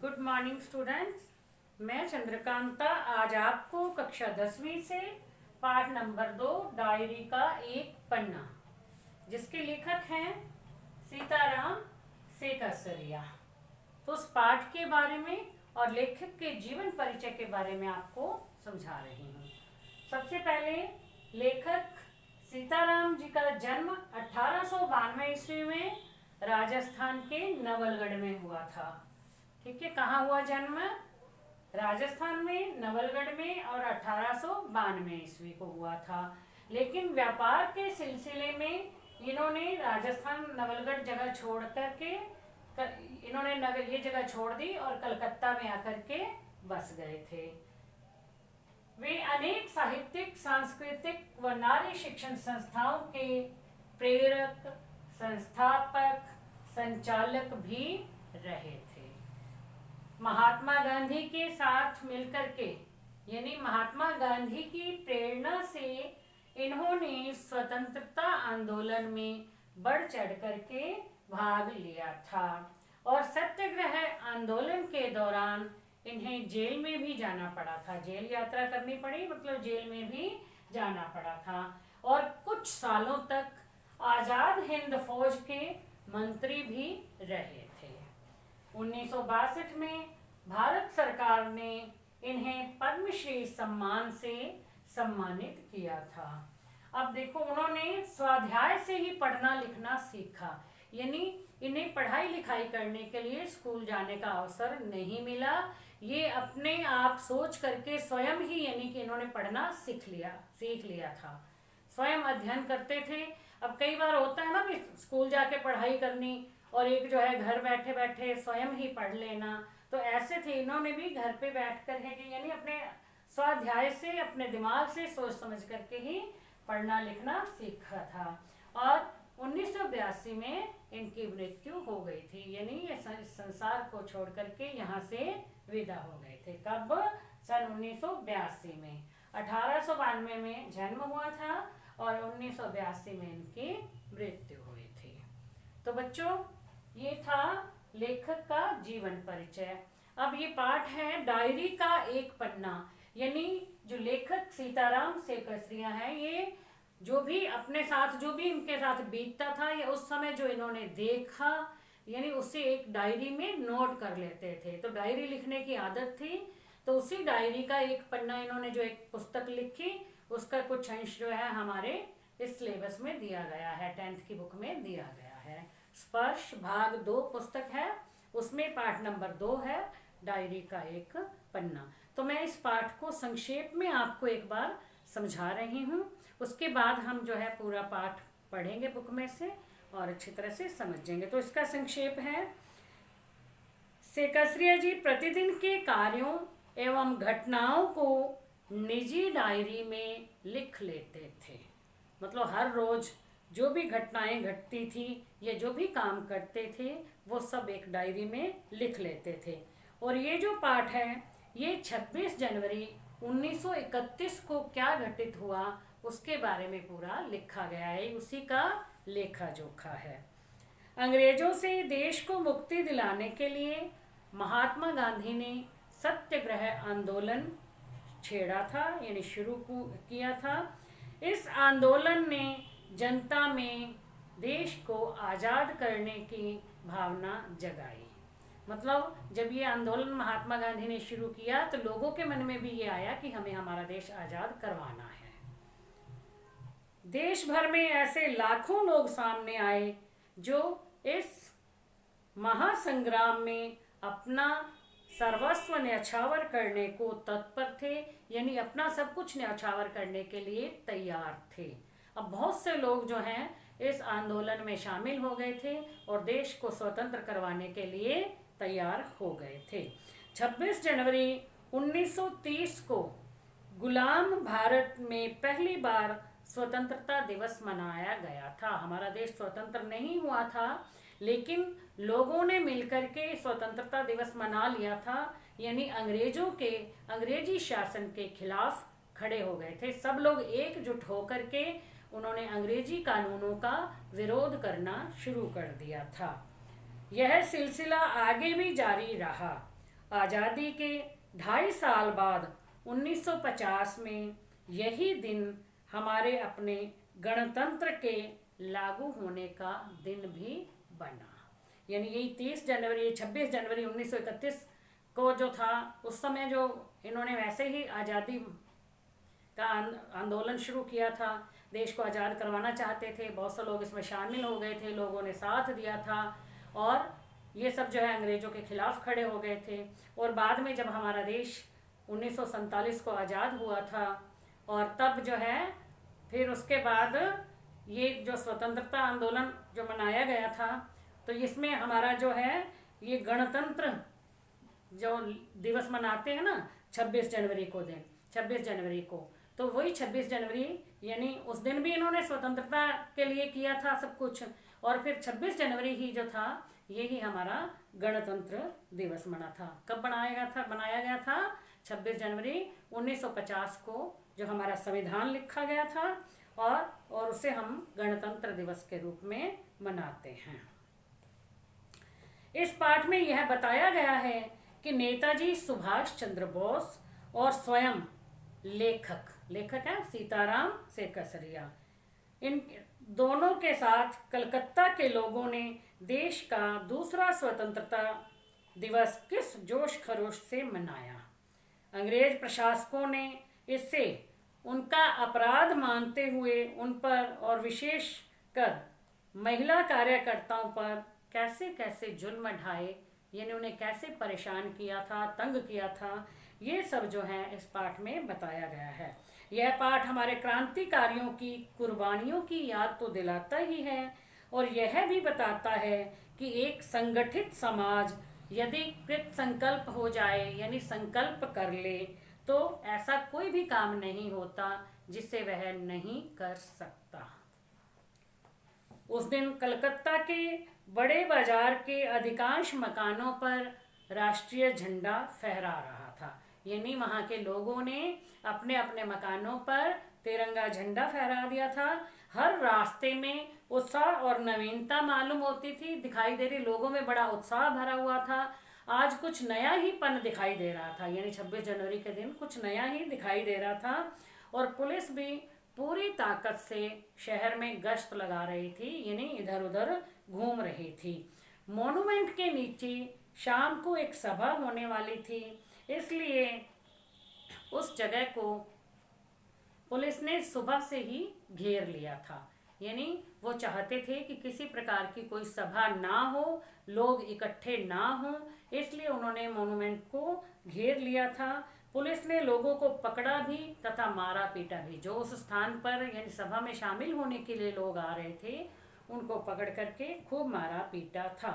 Good morning students. मैं चंद्रकांता आज आपको कक्षा 10वीं से पाठ नंबर 2 डायरी का एक पन्ना, जिसके लेखक हैं सीताराम सेकसरिया, तो उस पाठ के बारे में और लेखक के जीवन परिचय के बारे में आपको समझा रही हूँ। सबसे पहले लेखक सीताराम जी का जन्म 1892 ईस्वी में राजस्थान के नवलगढ़ में हुआ था। ठीक है, कहाँ हुआ जन्म? राजस्थान में नवलगढ़ में, और 1892 ईस्वी को हुआ था। लेकिन व्यापार के सिलसिले में इन्होंने राजस्थान नवलगढ़ जगह छोड़ करके इन्होंने ये जगह छोड़ दी और कलकत्ता में आकर के बस गए थे। वे अनेक साहित्यिक, सांस्कृतिक व नारी शिक्षण संस्थाओं के प्रेरक, संस्थापक, संचालक भी रहे थे। महात्मा गांधी के साथ मिलकर के, यानी महात्मा गांधी की प्रेरणा से इन्होंने स्वतंत्रता आंदोलन में बढ़ चढ़ करके भाग लिया था, और सत्याग्रह आंदोलन के दौरान इन्हें जेल में भी जाना पड़ा था। जेल यात्रा करनी पड़ी, मतलब जेल में भी जाना पड़ा था, और कुछ सालों तक आजाद हिंद फौज के मंत्री भी रहे थे। 1962 में भारत सरकार ने इन्हें पद्मश्री सम्मान से सम्मानित किया था। अब देखो, उन्होंने स्वाध्याय से ही पढ़ना लिखना सीखा, यानी इन्हें पढ़ाई लिखाई करने के लिए स्कूल जाने का अवसर नहीं मिला। ये अपने आप सोच करके स्वयं ही, यानी कि इन्होंने पढ़ना सीख लिया था, स्वयं अध्ययन करते थे। अब कई बार होता है ना कि स्कूल जाके पढ़ाई करनी और एक जो है घर बैठे बैठे स्वयं ही पढ़ लेना, तो ऐसे थे। इन्होंने भी घर पे बैठ कर है कि यानी अपने स्वाध्याय से, अपने दिमाग से सोच समझ करके ही पढ़ना लिखना सीखा था। और 1982 में इनकी मृत्यु हो गई थी, यानी ये संसार को छोड़ करके यहाँ से विदा हो गए थे। कब? सन 1982 में। 1892 में जन्म हुआ था और 1982 में इनकी मृत्यु हुई थी। तो बच्चों, ये था लेखक का जीवन परिचय। अब ये पाठ है डायरी का एक पन्ना, यानी जो लेखक सीताराम सेकसरिया है, ये जो भी अपने साथ, जो भी इनके साथ बीतता था, या उस समय जो इन्होंने देखा, यानी उसे एक डायरी में नोट कर लेते थे। तो डायरी लिखने की आदत थी, तो उसी डायरी का एक पन्ना इन्होंने जो एक पुस्तक लिखी, उसका कुछ अंश जो है हमारे इस सिलेबस में दिया गया है, 10th की बुक में दिया गया है। स्पर्श भाग 2 पुस्तक है, उसमें पाठ नंबर 2 है डायरी का एक पन्ना। तो मैं इस पाठ को संक्षेप में आपको एक बार समझा रही हूँ, उसके बाद हम जो है पूरा पाठ पढ़ेंगे बुक में से और अच्छी तरह से समझेंगे। तो इसका संक्षेप है, सेकसरिया जी प्रतिदिन के कार्यों एवं घटनाओं को निजी डायरी में लिख लेते थे। मतलब हर रोज जो भी घटनाएं घटती थी या जो भी काम करते थे, वो सब एक डायरी में लिख लेते थे। और ये जो पाठ है, ये 26 जनवरी 1931 को क्या घटित हुआ उसके बारे में पूरा लिखा गया है, उसी का लेखा जोखा है। अंग्रेजों से देश को मुक्ति दिलाने के लिए महात्मा गांधी ने सत्याग्रह आंदोलन छेड़ा था, यानी शुरू किया था। इस आंदोलन ने जनता में देश को आज़ाद करने की भावना जगाई। मतलब जब ये आंदोलन महात्मा गांधी ने शुरू किया, तो लोगों के मन में भी ये आया कि हमें हमारा देश आज़ाद करवाना है। देश भर में ऐसे लाखों लोग सामने आए जो इस महासंग्राम में अपना सर्वस्व न्यौछावर करने को तत्पर थे, यानी अपना सब कुछ न्यौछावर करने के लिए तैयार थे। अब बहुत से लोग जो हैं इस आंदोलन में शामिल हो गए थे और देश को स्वतंत्र करवाने के लिए तैयार हो गए थे। 26 जनवरी 1930 को गुलाम भारत में पहली बार स्वतंत्रता दिवस मनाया गया था। हमारा देश स्वतंत्र नहीं हुआ था, लेकिन लोगों ने मिलकर के स्वतंत्रता दिवस मना लिया था, यानी अंग्रेजी शासन के खिलाफ खड़े हो गए थे। सब लोग एकजुट होकर के उन्होंने अंग्रेजी कानूनों का विरोध करना शुरू कर दिया था। यह सिलसिला आगे भी जारी रहा आज़ादी के 2.5 साल बाद 1950 में यही दिन हमारे अपने गणतंत्र के लागू होने का दिन भी बना। यानी यही 30 जनवरी 26 जनवरी 1931 को जो था, उस समय जो इन्होंने वैसे ही आज़ादी का आंदोलन शुरू किया था, देश को आज़ाद करवाना चाहते थे, बहुत से लोग इसमें शामिल हो गए थे, लोगों ने साथ दिया था और ये सब जो है अंग्रेज़ों के खिलाफ खड़े हो गए थे। और बाद में जब हमारा देश 1947 को आज़ाद हुआ था और तब जो है फिर उसके बाद ये जो स्वतंत्रता आंदोलन जो मनाया गया था, तो इसमें हमारा जो है ये गणतंत्र जो दिवस मनाते हैं ना 26 जनवरी को, दिन 26 जनवरी को, तो वही 26 जनवरी यानी उस दिन भी इन्होंने स्वतंत्रता के लिए किया था सब कुछ, और फिर 26 जनवरी ही जो था यही हमारा गणतंत्र दिवस मना था। कब बनाया गया था 26 जनवरी 1950 को, जो हमारा संविधान लिखा गया था और उसे हम गणतंत्र दिवस के रूप में मनाते हैं। इस पाठ में यह बताया गया है कि नेताजी सुभाष चंद्र बोस और स्वयं लेखक हैं सीताराम सेकसरिया, इन दोनों के साथ कलकत्ता के लोगों ने देश का दूसरा स्वतंत्रता दिवस किस जोश खरोश से मनाया। अंग्रेज प्रशासकों ने इससे उनका अपराध मानते हुए उन पर और विशेष कर महिला कार्यकर्ताओं पर कैसे कैसे जुल्म ढाए, यानी उन्हें कैसे परेशान किया था, तंग किया था, ये सब जो है इस पाठ में बताया गया है। यह पाठ हमारे क्रांतिकारियों की कुर्बानियों की याद तो दिलाता ही है और यह भी बताता है कि एक संगठित समाज यदि कृत संकल्प हो जाए, यानी संकल्प कर ले, तो ऐसा कोई भी काम नहीं होता जिसे वह नहीं कर सकता। उस दिन कलकत्ता के बड़े बाजार के अधिकांश मकानों पर राष्ट्रीय झंडा फहरा रहा था, यानी वहाँ के लोगों ने अपने अपने मकानों पर तिरंगा झंडा फहरा दिया था। हर रास्ते में उत्साह और नवीनता मालूम होती थी, दिखाई दे रही, लोगों में बड़ा उत्साह भरा हुआ था। आज कुछ नया ही पन दिखाई दे रहा था, यानी 26 जनवरी के दिन कुछ नया ही दिखाई दे रहा था। और पुलिस भी पूरी ताकत से शहर में गश्त लगा रही थी, यानी इधर उधर घूम रही थी। मॉन्यूमेंट के नीचे शाम को एक सभा होने वाली थी, इसलिए उस जगह को पुलिस ने सुबह से ही घेर लिया था। यानी वो चाहते थे कि किसी प्रकार की कोई सभा ना हो, लोग इकट्ठे ना हो, इसलिए उन्होंने मॉन्यूमेंट को घेर लिया था। पुलिस ने लोगों को पकड़ा भी तथा मारा पीटा भी। जो उस स्थान पर यानी सभा में शामिल होने के लिए लोग आ रहे थे, उनको पकड़ करके खूब मारा पीटा था।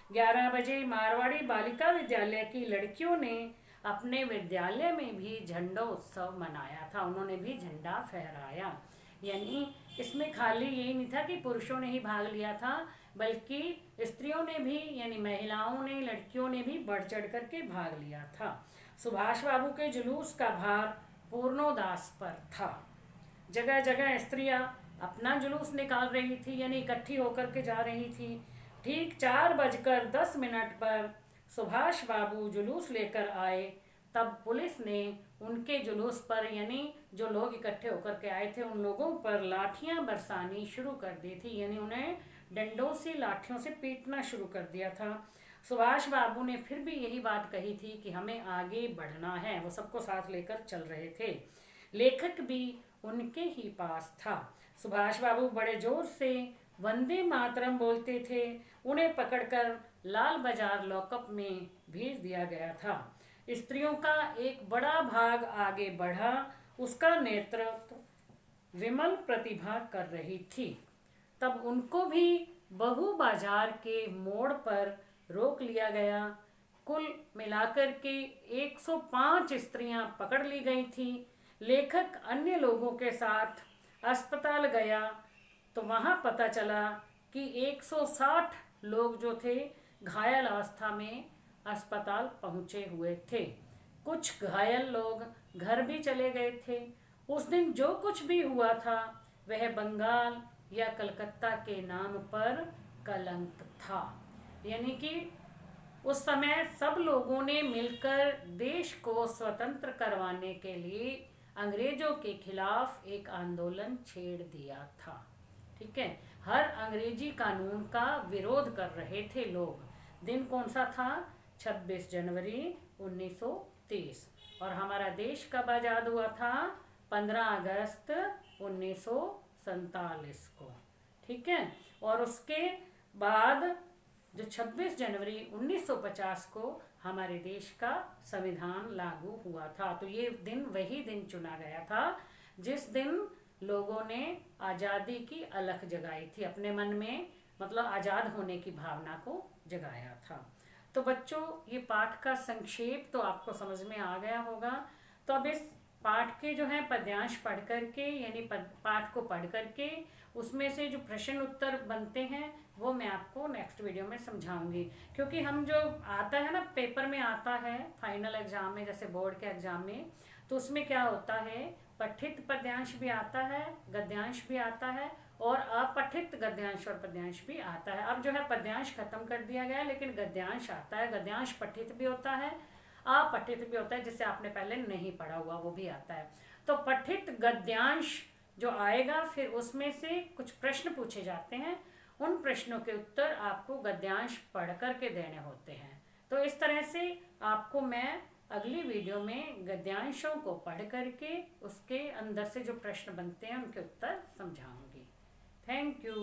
11 बजे मारवाड़ी बालिका विद्यालय की लड़कियों ने अपने विद्यालय में भी झंडोत्सव मनाया था, उन्होंने भी झंडा फहराया। यानी इसमें खाली यही नहीं था कि पुरुषों ने ही भाग लिया था, बल्कि स्त्रियों ने भी, यानी महिलाओं ने, लड़कियों ने भी बढ़ चढ़ करके भाग लिया था। सुभाष बाबू के जुलूस का भार पूर्णोदास पर था। जगह जगह स्त्रियां अपना जुलूस निकाल रही थी, यानी इकट्ठी होकर के जा रही थी। ठीक 4:10 पर सुभाष बाबू जुलूस लेकर आए, तब पुलिस ने उनके जुलूस पर, यानी जो लोग इकट्ठे होकर के आए थे, उन लोगों पर लाठियां बरसानी शुरू कर दी थी, यानी उन्हें डंडों से, लाठियों से पीटना शुरू कर दिया था। सुभाष बाबू ने फिर भी यही बात कही थी कि हमें आगे बढ़ना है, वो सबको साथ लेकर चल रहे थे। लेखक भी उनके ही पास था। सुभाष बाबू बड़े जोर से वंदे मातरम बोलते थे। उन्हें पकड़कर लाल बाजार लॉकअप में भेज दिया गया था। स्त्रियों का एक बड़ा भाग आगे बढ़ा, उसका नेतृत्व विमल प्रतिभा कर रही थी। तब उनको भी बहु बाजार के मोड़ पर रोक लिया गया। कुल मिलाकर के 105 स्त्रियां पकड़ ली गई थी। लेखक अन्य लोगों के साथ अस्पताल गया तो वहां पता चला कि 160 लोग जो थे घायल अवस्था में अस्पताल पहुंचे हुए थे। कुछ घायल लोग घर भी चले गए थे। उस दिन जो कुछ भी हुआ था वह बंगाल या कलकत्ता के नाम पर कलंक था। यानी कि उस समय सब लोगों ने मिलकर देश को स्वतंत्र करवाने के लिए अंग्रेजों के खिलाफ एक आंदोलन छेड़ दिया था। ठीक है, हर अंग्रेजी कानून का विरोध कर रहे थे लोग। दिन कौन सा था? 26 जनवरी 1930। और हमारा देश कब आज़ाद हुआ था? 15 अगस्त 1947 को। ठीक है, और उसके बाद जो 26 जनवरी 1950 को हमारे देश का संविधान लागू हुआ था। तो ये दिन वही दिन चुना गया था जिस दिन लोगों ने आज़ादी की अलख जगाई थी अपने मन में, मतलब आज़ाद होने की भावना को जगाया था। तो बच्चों, ये पाठ का संक्षेप तो आपको समझ में आ गया होगा। तो अब इस पाठ के जो है पद्यांश पढ़ करके, यानी पाठ को पढ़ करके उसमें से जो प्रश्न उत्तर बनते हैं वो मैं आपको नेक्स्ट वीडियो में समझाऊंगी। क्योंकि हम जो आता है ना, पेपर में आता है फाइनल एग्जाम में, जैसे बोर्ड के एग्जाम में, तो उसमें क्या होता है, पठित पद्यांश भी आता है, गद्यांश भी आता है और अपठित गद्यांश और पद्यांश भी आता है। अब जो है पद्यांश खत्म कर दिया गया है, लेकिन गद्यांश आता है। गद्यांश पठित भी होता है, अपठित भी होता है, जिसे आपने पहले नहीं पढ़ा हुआ वो भी आता है। तो पठित गद्यांश जो आएगा फिर उसमें से कुछ प्रश्न पूछे जाते हैं, उन प्रश्नों के उत्तर आपको गद्यांश पढ़ करके देने होते हैं। तो इस तरह से आपको मैं अगली वीडियो में गद्यांशों को पढ़ करके उसके अंदर से जो प्रश्न बनते हैं उनके उत्तर समझाऊंगी। Thank you.